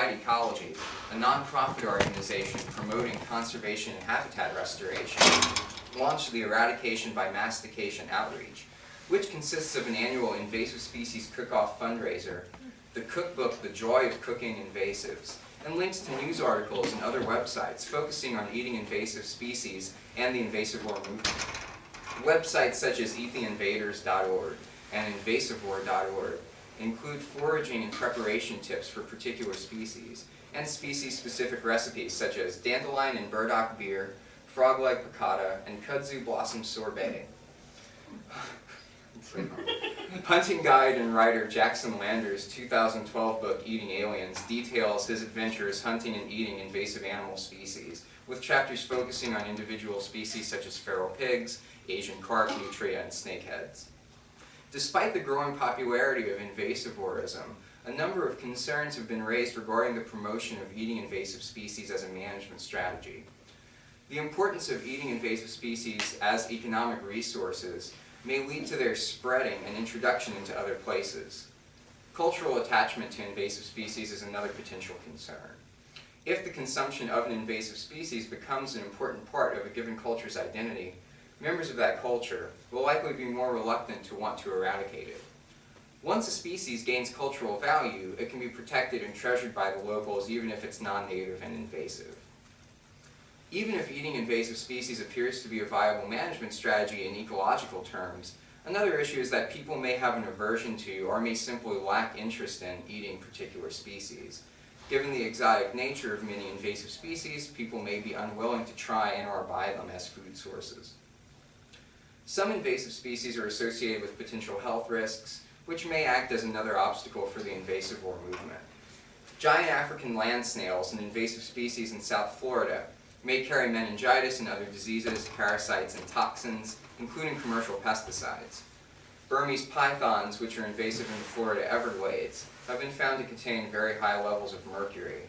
Applied Ecology, a nonprofit organization promoting conservation and habitat restoration, launched the Eradication by Mastication outreach, which consists of an annual invasive species cook-off fundraiser, the cookbook The Joy of Cooking Invasives, and links to news articles and other websites focusing on eating invasive species and the Invasivore movement. Websites such as eattheinvaders.org and Invasivore.org include foraging and preparation tips for particular species, and species-specific recipes such as dandelion and burdock beer, frog-leg piccata, and kudzu blossom sorbet. Hunting guide and writer Jackson Lander's 2012 book Eating Aliens details his adventures hunting and eating invasive animal species, with chapters focusing on individual species such as feral pigs, Asian carp, nutria, and snakeheads. Despite the growing popularity of invasivorism, a number of concerns have been raised regarding the promotion of eating invasive species as a management strategy. The importance of eating invasive species as economic resources may lead to their spreading and introduction into other places. Cultural attachment to invasive species is another potential concern. If the consumption of an invasive species becomes an important part of a given culture's identity, members of that culture will likely be more reluctant to want to eradicate it. Once a species gains cultural value, it can be protected and treasured by the locals even if it's non-native and invasive. Even if eating invasive species appears to be a viable management strategy in ecological terms, another issue is that people may have an aversion to or may simply lack interest in eating particular species. Given the exotic nature of many invasive species, people may be unwilling to try and/or buy them as food sources. Some invasive species are associated with potential health risks, which may act as another obstacle for the Invasivore movement. Giant African land snails, an invasive species in South Florida, may carry meningitis and other diseases, parasites, and toxins, including commercial pesticides. Burmese pythons, which are invasive in the Florida Everglades, have been found to contain very high levels of mercury.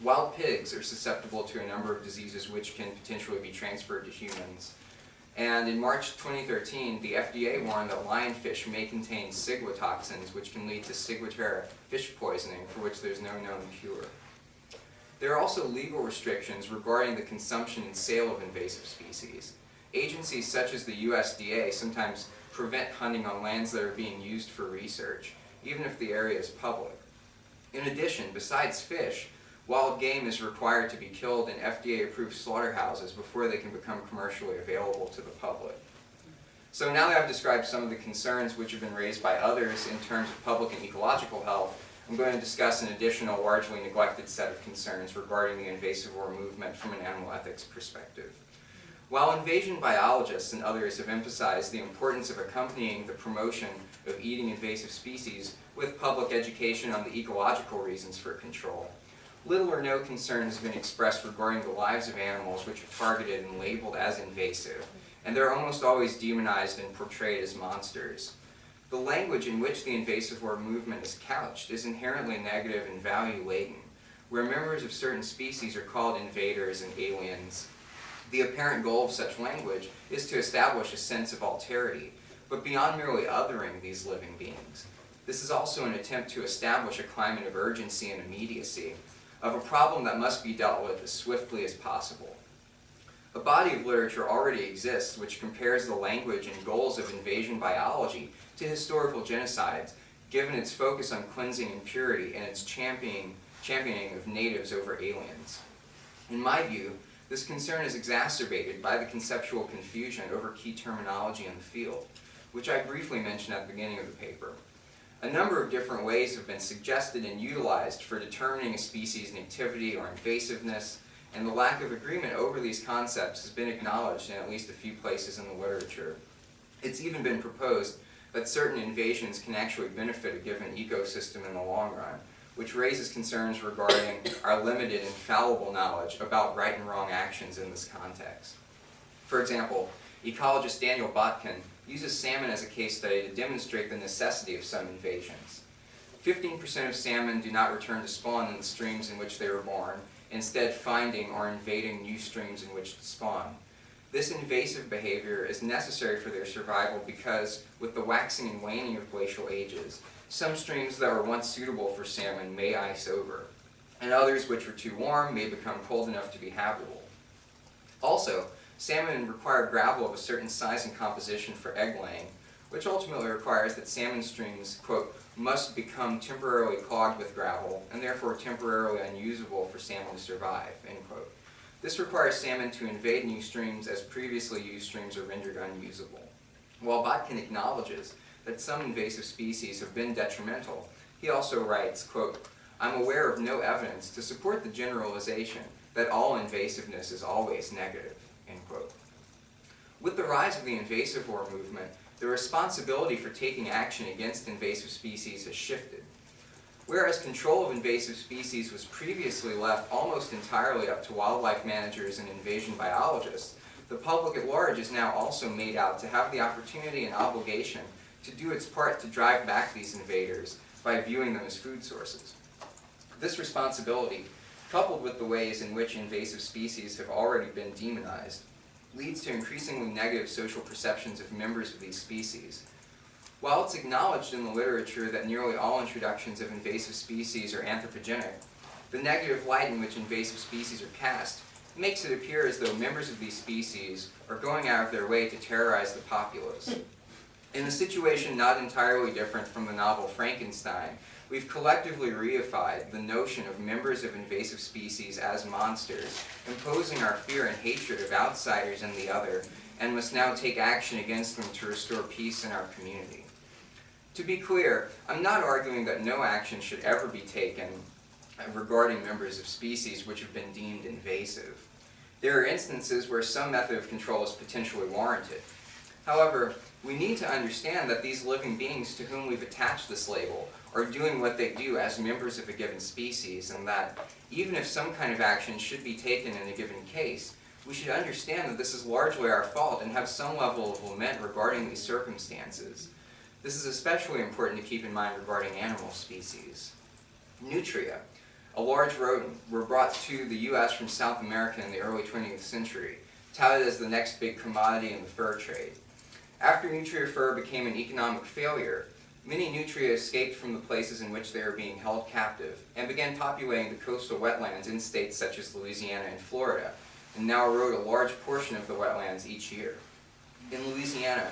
Wild pigs are susceptible to a number of diseases which can potentially be transferred to humans. And in March 2013, the FDA warned that lionfish may contain ciguatoxins, which can lead to ciguatera fish poisoning, for which there's no known cure. There are also legal restrictions regarding the consumption and sale of invasive species. Agencies such as the USDA sometimes prevent hunting on lands that are being used for research, even if the area is public. In addition, besides fish, wild game is required to be killed in FDA-approved slaughterhouses before they can become commercially available to the public. So now that I've described some of the concerns which have been raised by others in terms of public and ecological health, I'm going to discuss an additional, largely neglected set of concerns regarding the Invasivore movement from an animal ethics perspective. While invasion biologists and others have emphasized the importance of accompanying the promotion of eating invasive species with public education on the ecological reasons for control, little or no concern has been expressed regarding the lives of animals which are targeted and labeled as invasive, and they're almost always demonized and portrayed as monsters. The language in which the Invasivore movement is couched is inherently negative and value-laden, where members of certain species are called invaders and aliens. The apparent goal of such language is to establish a sense of alterity, but beyond merely othering these living beings. This is also an attempt to establish a climate of urgency and immediacy, of a problem that must be dealt with as swiftly as possible. A body of literature already exists which compares the language and goals of invasion biology to historical genocides, given its focus on cleansing and purity and its championing of natives over aliens. In my view, this concern is exacerbated by the conceptual confusion over key terminology in the field, which I briefly mentioned at the beginning of the paper. A number of different ways have been suggested and utilized for determining a species' nativity or invasiveness, and the lack of agreement over these concepts has been acknowledged in at least a few places in the literature. It's even been proposed that certain invasions can actually benefit a given ecosystem in the long run, which raises concerns regarding our limited and fallible knowledge about right and wrong actions in this context. For example, ecologist Daniel Botkin uses salmon as a case study to demonstrate the necessity of some invasions. 15% of salmon do not return to spawn in the streams in which they were born, instead finding or invading new streams in which to spawn. This invasive behavior is necessary for their survival because, with the waxing and waning of glacial ages, some streams that were once suitable for salmon may ice over. and others which are too warm may become cold enough to be habitable. Also, salmon require gravel of a certain size and composition for egg laying, which ultimately requires that salmon streams, quote, must become temporarily clogged with gravel and therefore temporarily unusable for salmon to survive, end quote. This requires salmon to invade new streams as previously used streams are rendered unusable. While Botkin acknowledges that some invasive species have been detrimental, he also writes, quote, I'm aware of no evidence to support the generalization that all invasiveness is always negative, end quote. With the rise of the Invasivore movement, the responsibility for taking action against invasive species has shifted. Whereas control of invasive species was previously left almost entirely up to wildlife managers and invasion biologists, the public at large is now also made out to have the opportunity and obligation to do its part to drive back these invaders by viewing them as food sources. This responsibility, coupled with the ways in which invasive species have already been demonized, leads to increasingly negative social perceptions of members of these species. While it's acknowledged in the literature that nearly all introductions of invasive species are anthropogenic, the negative light in which invasive species are cast makes it appear as though members of these species are going out of their way to terrorize the populace. In a situation not entirely different from the novel Frankenstein, we've collectively reified the notion of members of invasive species as monsters, imposing our fear and hatred of outsiders and the other, and must now take action against them to restore peace in our community. To be clear, I'm not arguing that no action should ever be taken regarding members of species which have been deemed invasive. There are instances where some method of control is potentially warranted. However, we need to understand that these living beings to whom we've attached this label are doing what they do as members of a given species, and that even if some kind of action should be taken in a given case, we should understand that this is largely our fault and have some level of lament regarding these circumstances. This is especially important to keep in mind regarding animal species. Nutria, a large rodent, were brought to the U.S. from South America in the early 20th century, touted as the next big commodity in the fur trade. After nutria fur became an economic failure, many nutria escaped from the places in which they were being held captive and began populating the coastal wetlands in states such as Louisiana and Florida, and now erode a large portion of the wetlands each year. In Louisiana,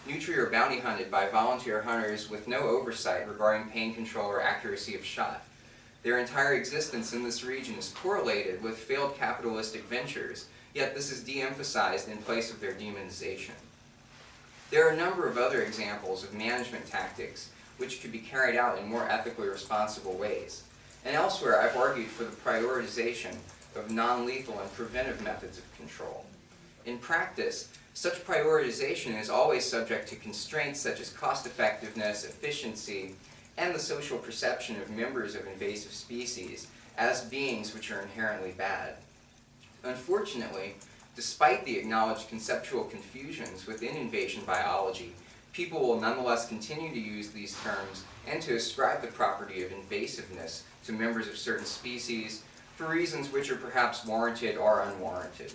nutria are bounty hunted by volunteer hunters with no oversight regarding pain control or accuracy of shot. Their entire existence in this region is correlated with failed capitalistic ventures, yet this is de-emphasized in place of their demonization. There are a number of other examples of management tactics which could be carried out in more ethically responsible ways. And elsewhere, I've argued for the prioritization of non-lethal and preventive methods of control. In practice, such prioritization is always subject to constraints such as cost-effectiveness, efficiency, and the social perception of members of invasive species as beings which are inherently bad. Unfortunately, despite the acknowledged conceptual confusions within invasion biology, people will nonetheless continue to use these terms and to ascribe the property of invasiveness to members of certain species for reasons which are perhaps warranted or unwarranted.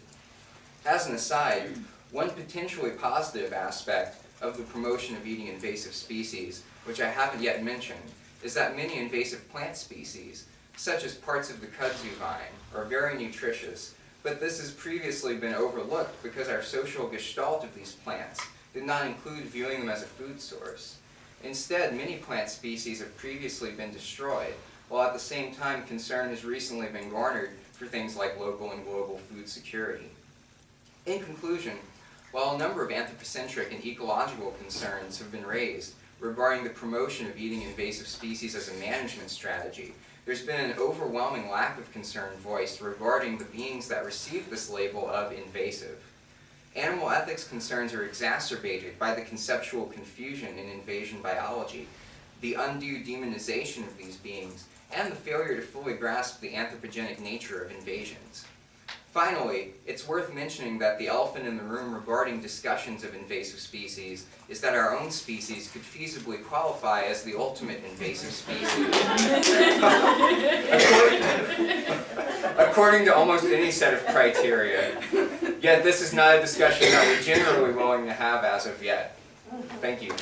As an aside, one potentially positive aspect of the promotion of eating invasive species, which I haven't yet mentioned, is that many invasive plant species, such as parts of the kudzu vine, are very nutritious, but this has previously been overlooked because our social gestalt of these plants did not include viewing them as a food source. Instead, many plant species have previously been destroyed, while at the same time concern has recently been garnered for things like local and global food security. In conclusion, while a number of anthropocentric and ecological concerns have been raised regarding the promotion of eating invasive species as a management strategy, there's been an overwhelming lack of concern voiced regarding the beings that receive this label of invasive. Animal ethics concerns are exacerbated by the conceptual confusion in invasion biology, the undue demonization of these beings, and the failure to fully grasp the anthropogenic nature of invasions. Finally, it's worth mentioning that the elephant in the room regarding discussions of invasive species is that our own species could feasibly qualify as the ultimate invasive species. According to almost any set of criteria. Yet this is not a discussion that we're generally willing to have as of yet. Thank you.